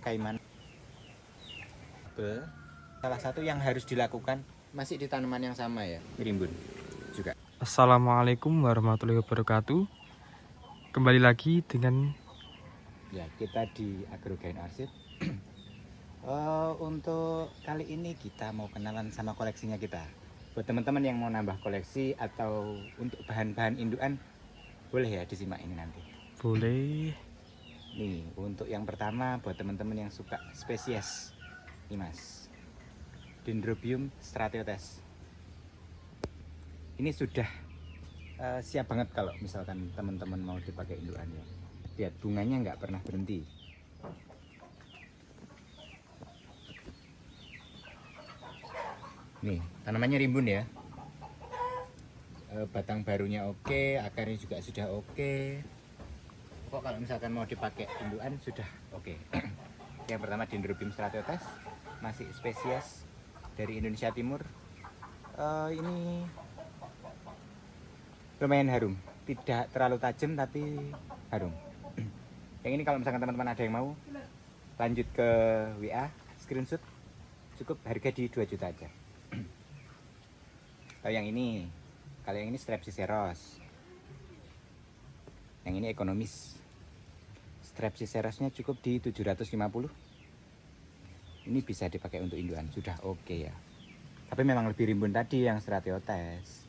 Kaiman. Salah satu yang harus dilakukan masih di tanaman yang sama ya, rimbun juga. Assalamualaikum warahmatullahi wabarakatuh. Kembali lagi dengan Ya, kita di Agrogain Arsip. Untuk kali ini kita mau kenalan sama koleksinya kita. Buat teman-teman yang mau nambah koleksi atau untuk bahan-bahan indukan, boleh ya disimak ini nanti. boleh. Nih, untuk yang pertama buat teman-teman yang suka spesies. Ini Mas, Dendrobium stratiotes. Ini sudah siap banget kalau misalkan teman-teman mau dipakai indukannya. Lihat, bunganya nggak pernah berhenti. Nih, tanamannya rimbun ya. Batang barunya oke, akarnya juga sudah oke. Kok kalau misalkan mau dipakai indukan sudah oke. Yang pertama Dendrobium stratiotes, masih spesies dari Indonesia Timur. Ini lumayan harum, tidak terlalu tajam tapi harum. Yang ini kalau misalkan teman-teman ada yang mau, lanjut ke WA, screenshot, cukup harga di 2 juta aja. Kalau yang ini Strepsiceros. Yang ini ekonomis. Strepsicerosnya cukup di 750. Ini bisa dipakai untuk indukan, sudah oke ya. Tapi memang lebih rimbun tadi yang stratiotes.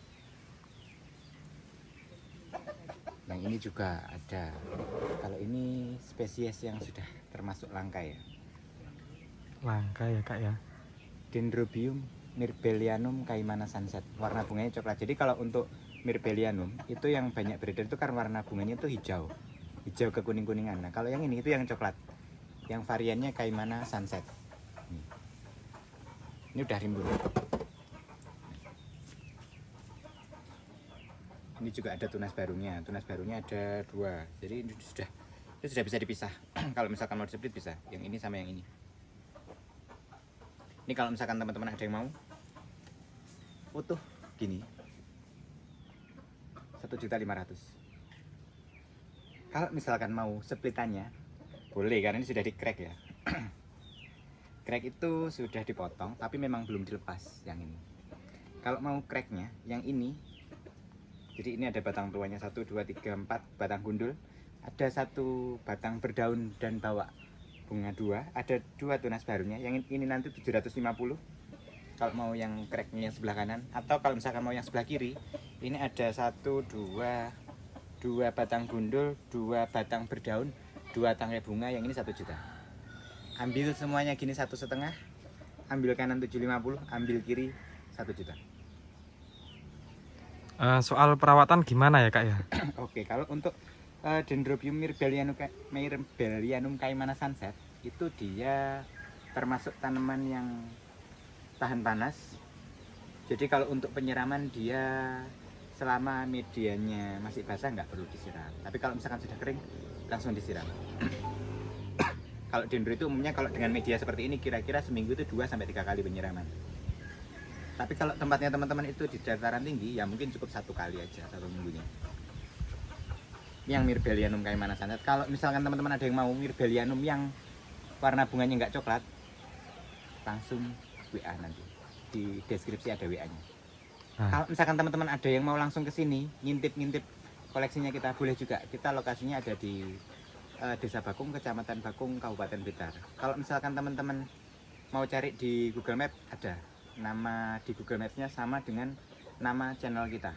Yang ini juga ada. Kalau ini spesies yang sudah termasuk langka ya. Langka ya kak ya. Dendrobium Mirbellianum Caimana Sunset. Warna bunganya coklat. Jadi kalau untuk Mirbellianum itu yang banyak beredar itu kan warna bunganya itu hijau. Hijau ke kuning-kuningan. Nah, kalau yang ini itu yang coklat. Yang variannya Caimana Sunset. Ini udah rimbun. Ini juga ada tunas barunya. Tunas barunya ada 2. Jadi ini sudah bisa dipisah. Kalau misalkan mau di-split bisa. Yang ini sama yang ini. Ini kalau misalkan teman-teman ada yang mau utuh gini 1.500.000. Kalau misalkan mau splitannya boleh, karena ini sudah di crack ya. Crack itu sudah dipotong tapi memang belum dilepas yang ini. Kalau mau cracknya yang ini, jadi ini ada batang tuanya 1, 2, 3, 4 batang gundul, ada 1 batang berdaun dan bawa bunga 2, ada 2 tunas barunya. Yang ini nanti 750 kalau mau yang cracknya yang sebelah kanan. Atau kalau misalkan mau yang sebelah kiri, ini ada 1, 2 batang gundul, 2 batang berdaun, 2 tangkai bunga. Yang ini 1 juta. Ambil semuanya gini 1,5, ambil kanan 750, ambil kiri 1 juta. Soal perawatan gimana ya kak ya? Oke, kalau untuk Dendrobium Mirbellianum Caimana Sunset itu dia termasuk tanaman yang tahan panas. Jadi kalau untuk penyiraman dia selama medianya masih basah nggak perlu disiram. Tapi kalau misalkan sudah kering langsung disiram. Kalau dendro itu umumnya kalau dengan media seperti ini kira-kira seminggu itu 2-3 kali penyiraman. Tapi kalau tempatnya teman-teman itu di dataran tinggi ya mungkin cukup 1 kali aja 1 minggunya. Yang Mirbellianum Caimana Sunset. Kalau misalkan teman-teman ada yang mau Mirbellianum yang warna bunganya nggak coklat, langsung WA nanti. Di deskripsi ada WA-nya. Kalau misalkan teman-teman ada yang mau langsung ke sini, ngintip-ngintip koleksinya kita, boleh juga. Kita lokasinya ada di Desa Bakung, Kecamatan Bakung, Kabupaten Blitar. Kalau misalkan teman-teman mau cari di Google Map, ada. Nama di Google Maps-nya sama dengan nama channel kita.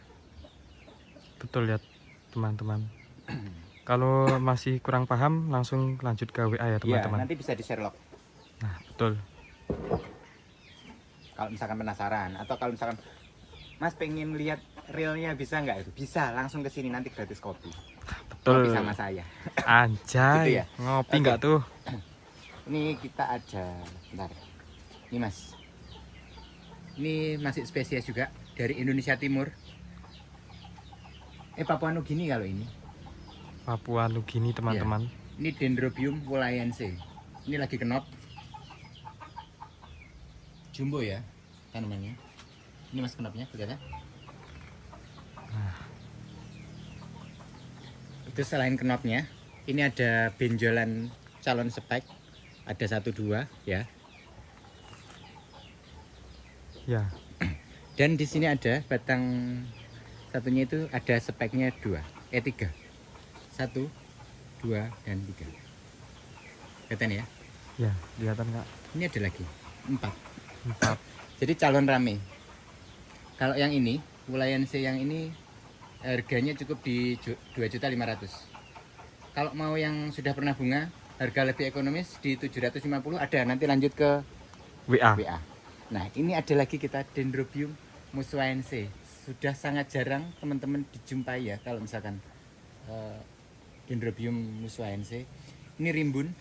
Betul ya teman-teman. Kalau masih kurang paham langsung lanjut ke WA ya teman-teman. Iya, nanti bisa di Sherlock. Nah betul. Kalau misalkan penasaran atau kalau misalkan Mas pengen lihat realnya bisa nggak itu? Bisa, langsung ke sini nanti gratis kopi. Betul. Kopi sama saya. Anjay. Gitu ya? Ngopi nggak tuh? Ini kita ada, bentar. Ini Mas. Ini masih spesies juga dari Indonesia Timur. Papua Nugini kalau ini. Papua Nugini teman-teman. Ya. Ini Dendrobium wolayense. Ini lagi kenop. Jumbo ya tanamannya. Ini Mas kenopnya, kelihatan? Itu selain kenopnya, ini ada benjolan calon spike. ada 1 2 ya. Ya. Dan di sini ada batang satunya itu ada speknya 3. 1 2 dan 3. Kelihatan ya? Ya, kelihatan Kak. Ini ada lagi 4. 4. Jadi calon rame. Kalau yang ini, Wulayanse yang ini harganya cukup di 2.500.000. Kalau mau yang sudah pernah bunga, harga lebih ekonomis di 750 ada. Nanti lanjut ke WA. WA. Nah, ini ada lagi kita Dendrobium muswaense. Sudah sangat jarang teman-teman dijumpai ya kalau misalkan Dendrobium muswaense. Ini rimbun.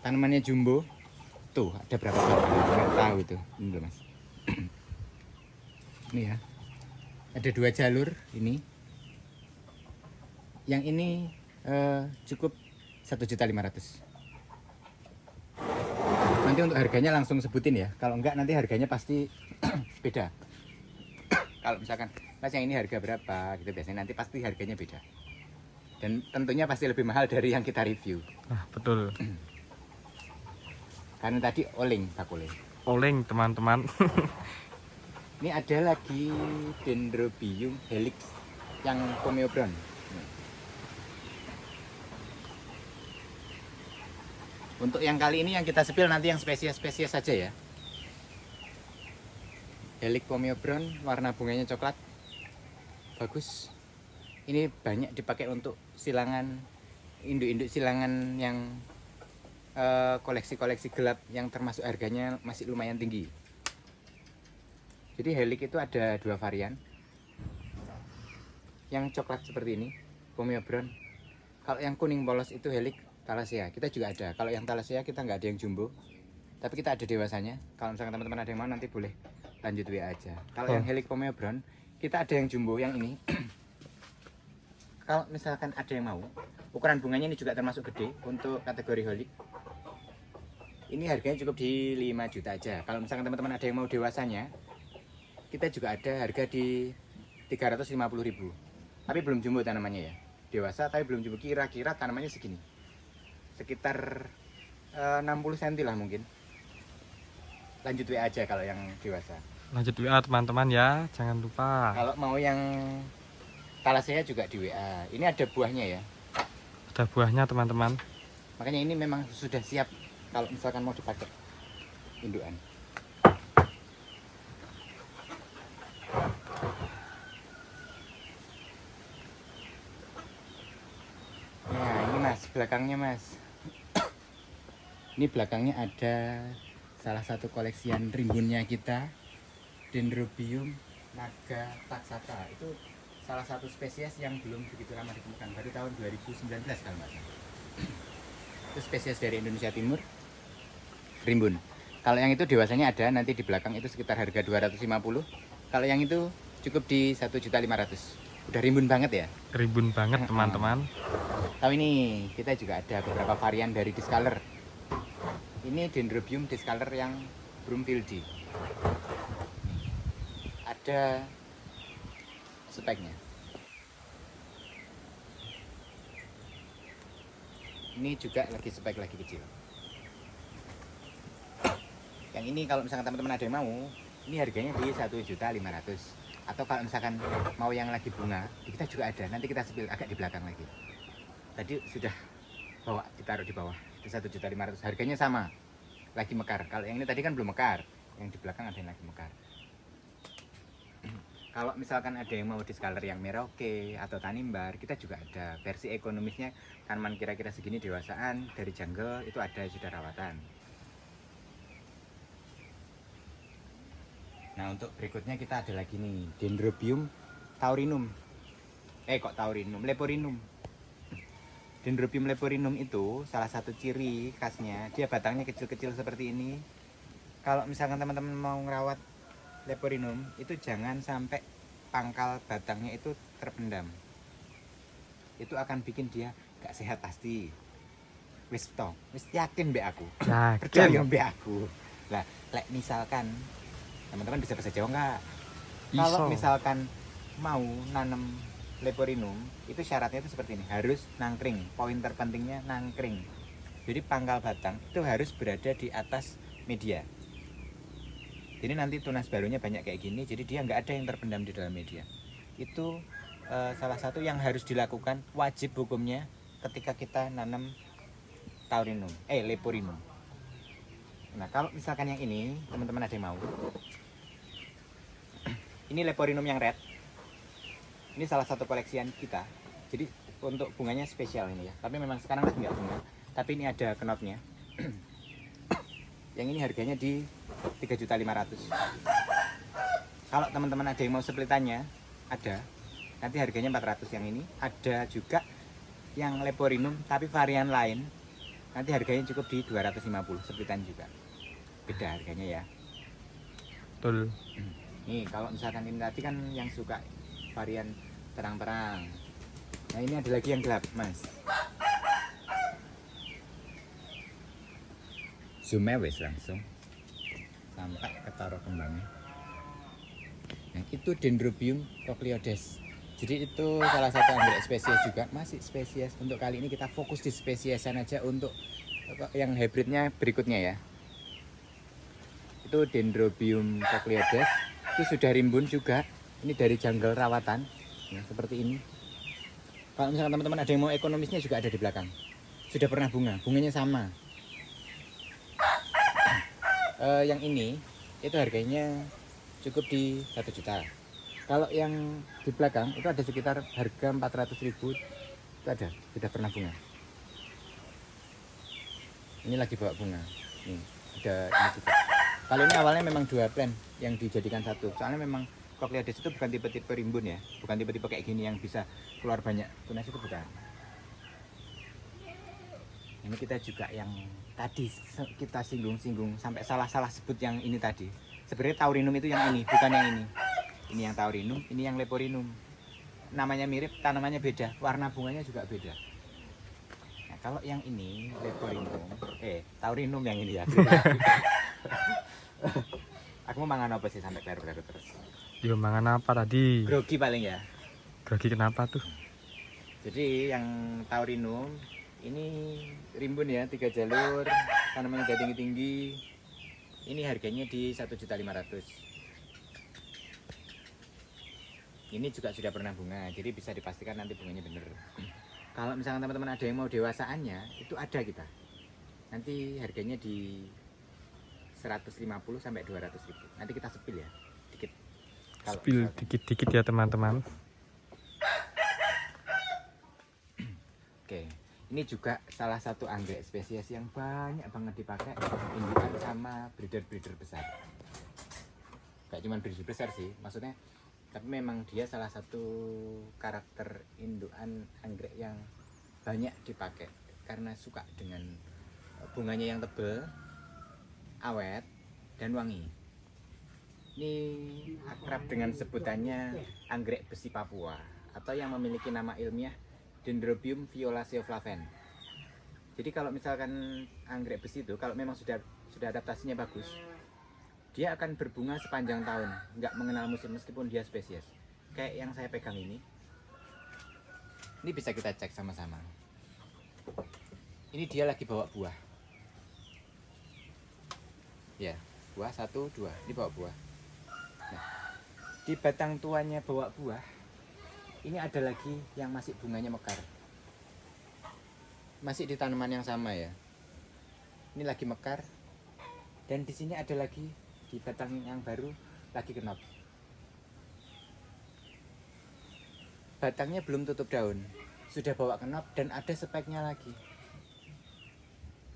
Tanamannya jumbo. Tuh, ada berapa batang? Nggak tahu itu. Ini loh, Mas. Ini ya. Ada 2 jalur ini. Yang ini cukup 1.500.000. Nanti untuk harganya langsung sebutin ya. Kalau enggak nanti harganya pasti beda. Kalau misalkan Mas yang ini harga berapa gitu, biasanya nanti pasti harganya beda. Dan tentunya pasti lebih mahal dari yang kita review. Nah, betul. Karena tadi oleng bakule. Oleng teman-teman. Ini ada lagi Dendrobium helix yang Comeobron. Untuk yang kali ini yang kita sepil nanti yang spesies-spesies saja ya. Helix Comeobron, warna bunganya coklat. Bagus. Ini banyak dipakai untuk silangan, induk-induk silangan yang koleksi-koleksi gelap yang termasuk harganya masih lumayan tinggi. Jadi Helix itu ada 2 varian. Yang coklat seperti ini, Comeobron. Kalau yang kuning polos itu Helix Thalassia. Kita juga ada. Kalau yang Thalassia kita nggak ada yang jumbo, tapi kita ada dewasanya. Kalau misalkan teman-teman ada yang mau nanti boleh lanjut WA aja. Kalau yang Helix Comeobron kita ada yang jumbo yang ini. Kalau misalkan ada yang mau, ukuran bunganya ini juga termasuk gede untuk kategori Helix. Ini harganya cukup di 5 juta aja. Kalau misalkan teman-teman ada yang mau dewasanya, kita juga ada harga di 350.000. Tapi belum jumbo tanamannya ya. Dewasa tapi belum jumbo. Kira-kira tanamannya segini. Sekitar 60 cm lah mungkin. Lanjut WA aja kalau yang dewasa. Lanjut WA teman-teman ya, jangan lupa. Kalau mau yang Thalassia juga di WA. Ini ada buahnya ya. Ada buahnya teman-teman. Makanya ini memang sudah siap kalau misalkan mau dipakai indukan. Nah ini Mas, belakangnya Mas. Ini belakangnya ada salah satu koleksian rimbunnya kita, Dendrobium naga taksata. Itu salah satu spesies yang belum begitu lama ditemukan, baru tahun 2019 kalau nggak salah. Itu spesies dari Indonesia Timur, rimbun. Kalau yang itu dewasanya ada, nanti di belakang itu sekitar harga 250. Kalau yang itu cukup di 1.500.000. Udah rimbun banget ya? Rimbun banget teman-teman. Tahu ini, kita juga ada beberapa varian dari Discolor. Ini Dendrobium Discolor yang Broomfieldi. Ada speknya. Ini juga lagi spek lagi kecil. Yang ini kalau misalkan teman-teman ada yang mau, ini harganya di 1.500.000. Atau kalau misalkan mau yang lagi bunga, kita juga ada. Nanti kita sepil agak di belakang lagi. Tadi sudah bawa, ditaruh di bawah. Di 1.500.000. Harganya sama. Lagi mekar. Kalau yang ini tadi kan belum mekar. Yang di belakang ada yang lagi mekar. Kalau misalkan ada yang mau Discolor yang Merauke atau Tanimbar, kita juga ada versi ekonomisnya. Tanaman kira-kira segini dewasaan dari jungle itu ada sudah rawatan. Nah untuk berikutnya kita ada lagi nih Dendrobium taurinum. Leporinum. Dendrobium leporinum itu salah satu ciri khasnya, dia batangnya kecil-kecil seperti ini. Kalau misalkan teman-teman mau ngerawat leporinum, itu jangan sampai pangkal batangnya itu terpendam. Itu akan bikin dia gak sehat pasti. Wis yakin mbak aku. Percaya mbak aku. Lah, misalkan teman-teman bisa bahasa Jawa nggak? Kalau misalkan mau nanam leporinum, itu syaratnya itu seperti ini, harus nangkring. Poin terpentingnya nangkring. Jadi pangkal batang itu harus berada di atas media. Jadi nanti tunas barunya banyak kayak gini, jadi dia nggak ada yang terpendam di dalam media. Itu salah satu yang harus dilakukan, wajib hukumnya ketika kita nanam leporinum. Nah kalau misalkan yang ini teman-teman ada yang mau, ini leporinum yang red. Ini salah satu koleksian kita. Jadi untuk bunganya spesial ini ya. Tapi memang sekarang lagi nggak bunga. Tapi ini ada knotnya. Yang ini harganya di 3.500.000. Kalau teman-teman ada yang mau splitannya, ada. Nanti harganya 400 yang ini. Ada juga yang leporinum tapi varian lain. Nanti harganya cukup di 250 splitan juga. Beda harganya ya. Betul. Nih kalau misalkan ini tadi kan yang suka varian terang-terang. Nah ini ada lagi yang gelap, Mas. Zoom wes langsung sampai ketara kembangnya. Nah itu Dendrobium cochleodes. Jadi itu salah satu anggrek spesies juga, masih spesies. Untuk kali ini kita fokus di spesiesan aja, untuk yang hybridnya berikutnya ya. Itu Dendrobium cochleodes. Itu sudah rimbun juga. Ini dari jungle rawatan, ya, seperti ini. Kalau misalkan teman-teman ada yang mau ekonomisnya juga ada di belakang. Sudah pernah bunga, bunganya sama. Yang ini itu harganya cukup di 1 juta. Kalau yang di belakang itu ada sekitar harga 400.000. Itu ada, sudah pernah bunga. Ini lagi bawa bunga. Nih, ada ini juga. Kalau ini awalnya memang 2 plant yang dijadikan satu. Soalnya memang cochleodes itu bukan tipe-tipe rimbun ya, bukan tipe-tipe kayak gini yang bisa keluar banyak tunas, itu bukan. Ini kita juga yang tadi kita singgung-singgung sampai salah-salah sebut yang ini tadi. Sebenarnya taurinum itu yang ini, bukan yang ini. Ini yang taurinum, ini yang leporinum. Namanya mirip, tanamannya beda, warna bunganya juga beda. Nah, kalau yang ini leporinum, taurinum yang ini ya. Aku mau mangan apa sih sampai kleru-kleru terus? Yo mangan apa tadi? Grogi paling ya. Grogi kenapa tuh? Jadi yang taurinum ini rimbun ya, 3 jalur, tanamannya gak tinggi-tinggi. Ini harganya di 1.500.000. Ini juga sudah pernah bunga, jadi bisa dipastikan nanti bunganya bener. Kalau misalnya teman-teman ada yang mau dewasaannya, itu ada kita. Nanti harganya di 150 sampai 200.000. Nanti kita sepil ya, dikit. Spill dikit-dikit ya teman-teman. Oke, ini juga salah satu anggrek spesies yang banyak banget dipakai indukan sama breeder-breeder besar. Gak cuma breeder besar sih, maksudnya, tapi memang dia salah satu karakter indukan anggrek yang banyak dipakai karena suka dengan bunganya yang tebal, awet, dan wangi. Ini akrab dengan sebutannya anggrek besi Papua, atau yang memiliki nama ilmiah Dendrobium violaceo flaven. Jadi kalau misalkan anggrek besi itu kalau memang sudah adaptasinya bagus, dia akan berbunga sepanjang tahun, nggak mengenal musim meskipun dia spesies. Kayak yang saya pegang ini bisa kita cek sama-sama. Ini dia lagi bawa buah. Ya, buah 1, 2, ini bawa buah. Nah, di batang tuanya bawa buah, ini ada lagi yang masih bunganya mekar. Masih di tanaman yang sama ya. Ini lagi mekar. Dan di sini ada lagi di batang yang baru lagi kenop. Batangnya belum tutup daun, sudah bawa kenop dan ada speknya lagi.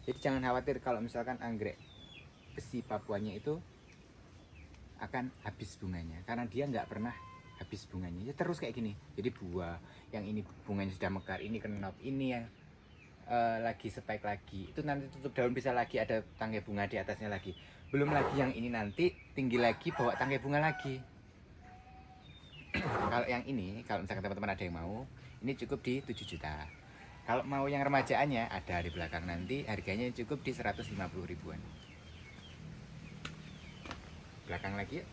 Jadi jangan khawatir kalau misalkan anggrek besi Papuanya itu akan habis bunganya, karena dia nggak pernah habis bunganya, ya terus kayak gini. Jadi buah yang ini bunganya sudah mekar, ini kenop, ini yang lagi spike lagi, itu nanti tutup daun bisa lagi ada tangkai bunga di atasnya lagi. Belum lagi yang ini nanti tinggi lagi bawa tangkai bunga lagi. Kalau yang ini, kalau misalkan teman-teman ada yang mau, ini cukup di 7 juta. Kalau mau yang remajaannya ada di belakang, nanti harganya cukup di 150 ribuan. Belakang lagi yuk.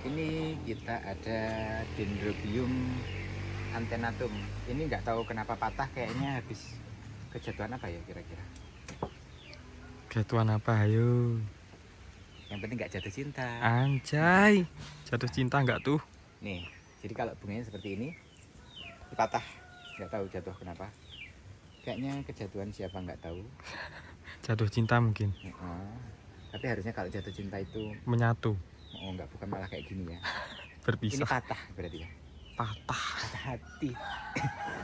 Ini kita ada Dendrobium antenatum. Ini nggak tahu kenapa patah, kayaknya habis kejatuhan apa ya kira-kira. Jatuhan apa ayo? Yang penting nggak jatuh cinta. Anjay, jatuh cinta nggak tuh? Nih, jadi kalau bunganya seperti ini patah, nggak tahu jatuh kenapa. Kayaknya kejatuhan siapa nggak tahu. Jatuh cinta mungkin. Tapi harusnya kalau jatuh cinta itu Menyatu, nggak, bukan malah kayak gini ya. Ini berpisah. patah berarti ya. Patah. Patah hati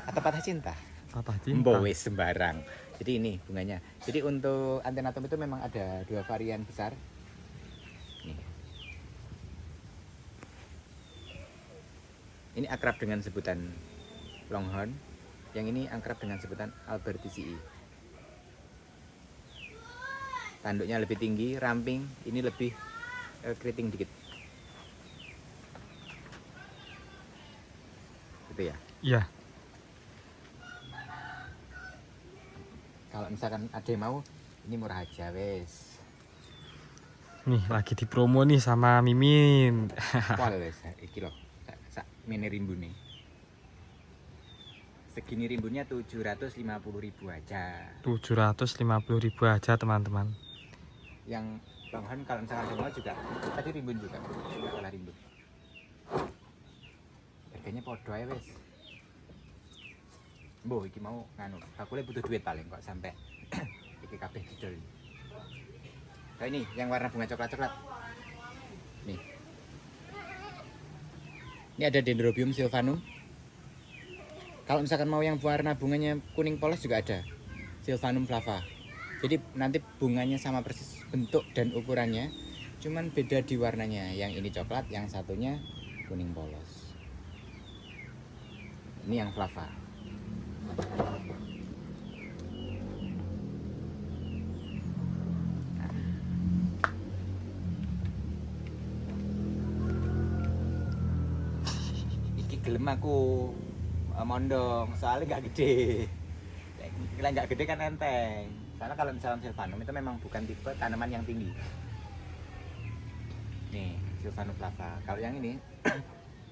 atau patah cinta. Patah cinta. Mbowes sembarang. Jadi ini bunganya. Jadi untuk antenatum itu memang ada 2 varian besar. Nih. Ini akrab dengan sebutan longhorn. Yang ini akrab dengan sebutan alberticii. Tanduknya lebih tinggi, ramping. Ini lebih keriting dikit. Gitu ya. Iya. Kalau misalkan ada yang mau, ini murah aja wes. Nih lagi dipromo nih sama Mimin. Pol wes, iki loh. Sak mini rimbun nih. Segini rimbunnya 750.000 aja. 750.000 aja teman-teman. Yang longhorn kalau misalkan ada yang mau juga, tadi rimbun juga kalah rimbun. Harganya podo aja wes. Boh, iki mau nganu, bakule butuh duit paling kok sampai iki kabeh didol. Kayak ini yang warna bunga coklat-coklat. Nih. Ini ada Dendrobium sylvanum. Kalau misalkan mau yang warna bunganya kuning polos juga ada. Sylvanum flava. Jadi nanti bunganya sama persis bentuk dan ukurannya, cuman beda di warnanya. Yang ini coklat, yang satunya kuning polos. Ini yang flava. Iki gelem aku mondong, soalnya nggak gede. Kalau nggak gede kan enteng. Soalnya kalau misalnya sylvanum itu memang bukan tipe tanaman yang tinggi. Nih, sylvanum flava. Kalau yang ini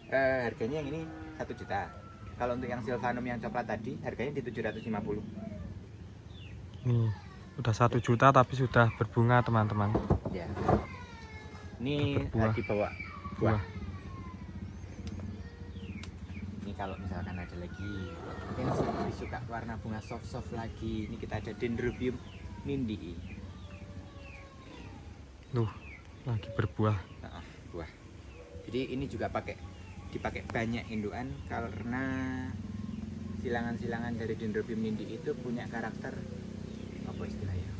harganya yang ini 1 juta. Kalau untuk yang sylvanum yang coklat tadi harganya di 750. Nih udah 1 juta tapi sudah berbunga teman-teman. Ya. Ini Buah. lagi bawa Buah. Ini kalau misalkan ada lagi yang lebih suka warna bunga soft lagi, ini kita ada Dendrobium nindii. Tuh lagi berbuah. Buah. Jadi ini juga dipakai banyak indukan karena silangan-silangan dari Dendrobium nindii itu punya karakter apa istilahnya?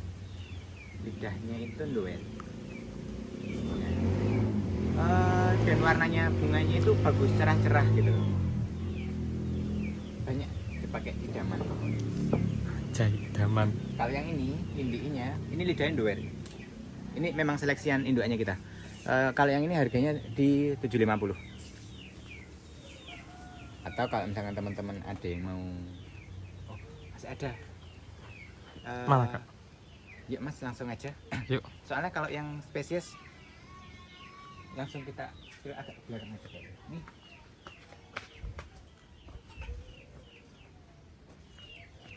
Lidahnya itu ndoel. Dan warnanya bunganya itu bagus, cerah-cerah gitu. Banyak dipakai idaman. Jahit daman. Kalau yang ini indiinya, ini lidahnya ndoel. Ini memang seleksian indukannya kita. Kalau yang ini harganya di 750. Atau kalau misalkan teman-teman ada yang mau, oh masih ada. Mana kak? Yuk mas langsung aja. Yuk. Soalnya kalau yang spesies langsung kita agak belakang aja kayaknya. Nih.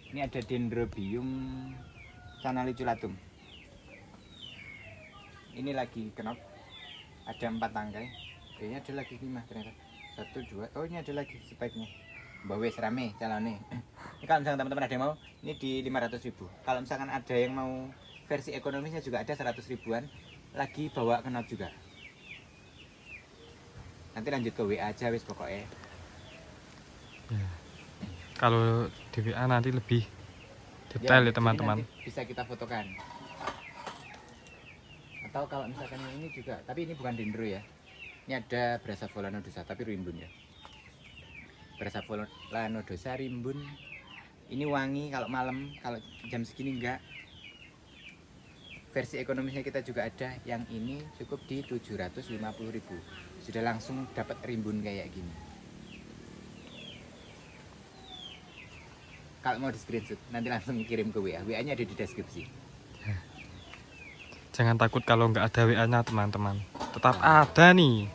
Ini ada Dendrobium canaliculatum. Ini lagi kenop. Ada 4 tangkai. Kayaknya ada lagi 5 ternyata. 1, 2. Oh ini ada lagi speknya. Mbak wes rame calonnya. Ini kalau misalkan teman-teman ada yang mau, ini di 500.000. Kalau misalkan ada yang mau versi ekonomisnya juga ada 100 ribuan. Lagi bawa kenop juga. Nanti lanjut ke WA aja wes pokoknya. Ya. Kalau di WA nanti lebih detail ya teman-teman. Bisa kita fotokan. Atau kalau misalkan yang ini juga, tapi ini bukan dendro ya. Ini ada Brassavola nodosa tapi rimbun ya. Brassavola nodosa rimbun. Ini wangi kalau malam, kalau jam segini enggak. Versi ekonomisnya kita juga ada. Yang ini cukup di 750.000. Sudah langsung dapat rimbun kayak gini. Kalau mau di screenshot nanti langsung kirim ke WA. WA-nya ada di deskripsi. Jangan takut kalau nggak ada WA-nya teman-teman. Tetap ada nih.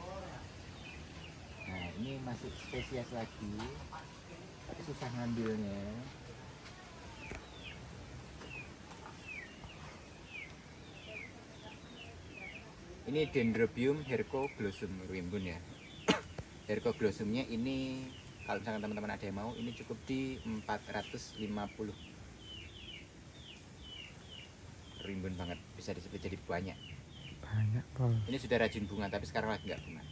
Nah ini masih spesies lagi. Tapi susah ngambilnya. Ini Dendrobium hercoglossum rimbun ya. Hercoglossumnya ini kalau misalkan teman-teman ada yang mau, ini cukup di 450. Rimbun banget, bisa disebut jadi banyak. Banyak pol. Ini sudah rajin bunga, tapi sekarang lagi nggak bunga.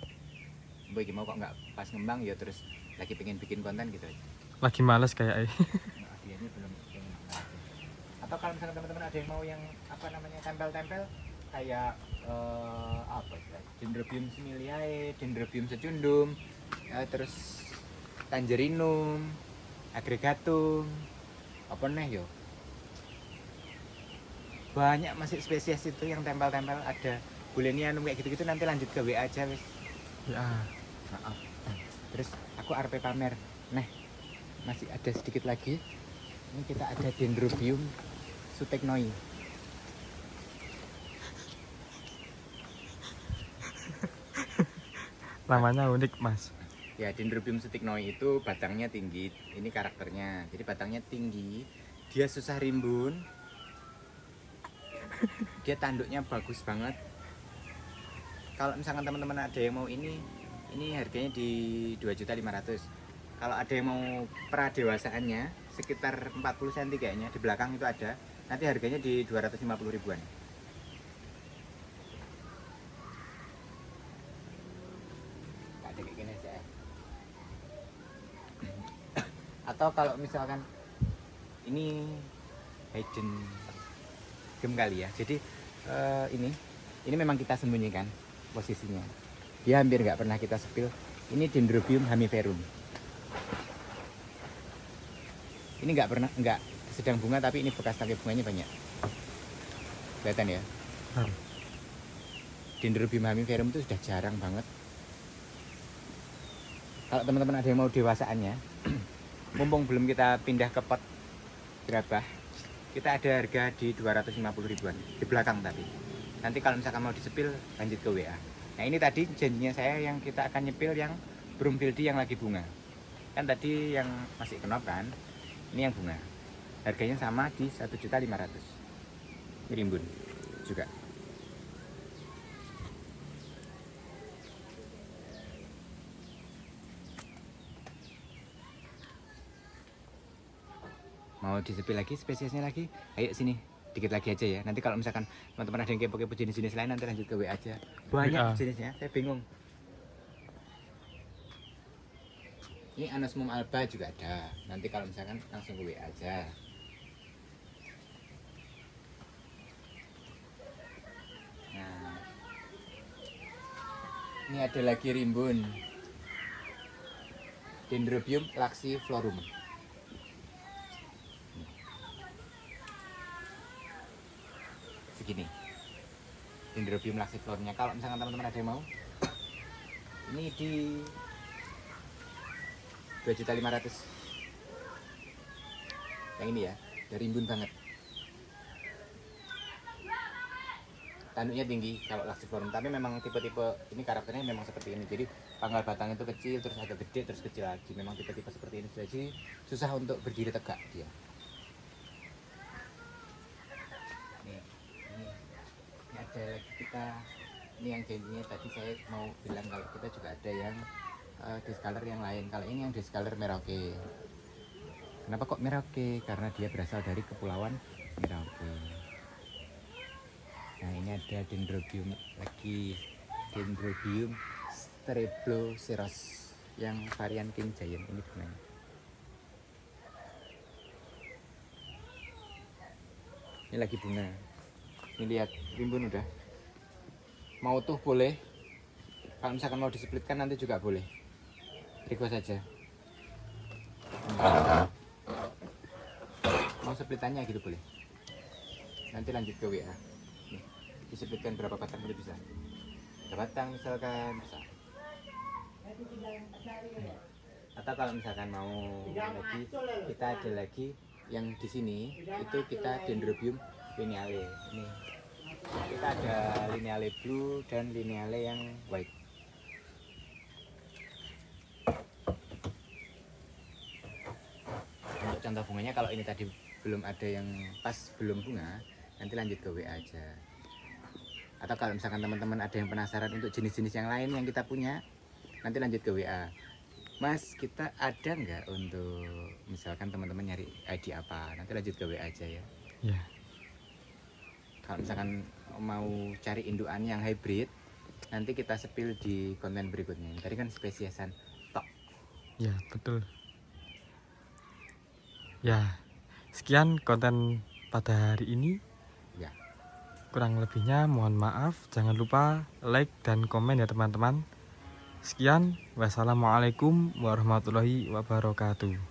Mbak mau kok nggak pas ngembang ya, terus lagi pengen bikin konten gitu aja. Lagi males kayak Nah, dia ini belum pengen bunga aja. Atau kalau misalkan teman-teman ada yang mau yang apa namanya tempel-tempel kayak apa sih? Dendrobium similiae, Dendrobium secundum, terus Tangerinum, Agregatum, apa nih yo? Banyak masih spesies itu yang tempel-tempel, ada Bulenianum kayak gitu-gitu, nanti lanjut ke WA aja wis. ya. Maaf. Terus aku arep pamer. Nah, masih ada sedikit lagi. Ini kita ada Dendrobium suteknoi. Namanya unik mas. Ya, Dendrobium suteknoi itu batangnya tinggi. Ini karakternya. Jadi batangnya tinggi, dia susah rimbun. Dia tanduknya bagus banget. Kalau misalkan teman-teman ada yang mau ini harganya di 2.500.000. Kalau ada yang mau pradewasaannya sekitar 40 cm kayaknya, di belakang itu ada. Nanti harganya di 250 ribuan. Ada kayak gini aja. Atau kalau misalkan ini hidden gem kali ya. Jadi ini memang kita sembunyikan posisinya. Dia hampir nggak pernah kita sepil. Ini Dendrobium hamiferum. Ini nggak sedang bunga, tapi ini bekas tangkai bunganya banyak. Kelihatan ya? Dendrobium hamiferum itu sudah jarang banget. Kalau teman-teman ada yang mau dewasaannya, mumpung belum kita pindah ke pot gerabah, kita ada harga di 250 ribuan di belakang. Tapi nanti kalau misalkan mau disepil lanjut ke WA. Nah ini tadi janjinya saya yang kita akan nyepil yang Broomfieldi yang lagi bunga. Kan tadi yang masih kenop kan, ini yang bunga. Harganya sama di 1.500.000. Rimbun juga. Mau disepil lagi spesiesnya lagi, ayo sini dikit lagi aja ya. Nanti kalau misalkan teman-teman ada yang kepo-kepo jenis-jenis lain, nanti lanjut ke WA aja. Banyak jenisnya, saya bingung. Ini Anosmum alba juga ada. Nanti kalau misalkan langsung ke WA aja. Nah, ini ada lagi rimbun Dendrobium laxiflorum. Segini Dendrobium laxiflorumnya. Kalau misalkan teman-teman ada yang mau, ini di 2.500.000. Yang ini ya, dari rimbun banget. Tanduknya tinggi kalau laxiflorum, tapi memang tipe-tipe ini karakternya memang seperti ini. Jadi pangkal batang itu kecil, terus agak gede, terus kecil lagi. Memang tipe-tipe seperti ini. Jadi susah untuk berdiri tegak dia. Ini ada lagi kita, ini yang janjinya tadi saya mau bilang kalau kita juga ada yang discolor yang lain. Kalau ini yang discolor Merauke. Kenapa kok Merauke? Karena dia berasal dari Kepulauan Merauke. Nah ini ada Dendrobium lagi, Dendrobium strebloceros yang varian King Giant. Ini bunganya. Ini lagi bunga. Ini lihat, rimbun udah. Mau tuh boleh. Kalau misalkan mau displitkan nanti juga boleh. Request saja. Mau splitannya gitu boleh. Nanti lanjut ke WA. Nih, displitkan berapa batang udah bisa. Berapa batang misalkan bisa. Atau kalau misalkan mau lagi, kita ada lagi yang di sini itu kita Dendrobium lineale. Ini kita ada lineale blue dan lineale yang white. contoh bunganya. Kalau ini tadi belum ada yang pas belum bunga, nanti lanjut ke WA aja. Atau kalau misalkan teman-teman ada yang penasaran untuk jenis-jenis yang lain yang kita punya, nanti lanjut ke WA. Mas, kita ada nggak untuk misalkan teman-teman nyari ID apa, nanti lanjut ke WA aja ya. Ya, Kalau misalkan mau cari indukan yang hybrid, nanti kita spill di konten berikutnya. Tadi kan spesiesan tok. ya betul. Ya, sekian konten pada hari ini. Ya. Kurang lebihnya mohon maaf. Jangan lupa like dan komen ya teman-teman. Sekian, wassalamualaikum warahmatullahi wabarakatuh.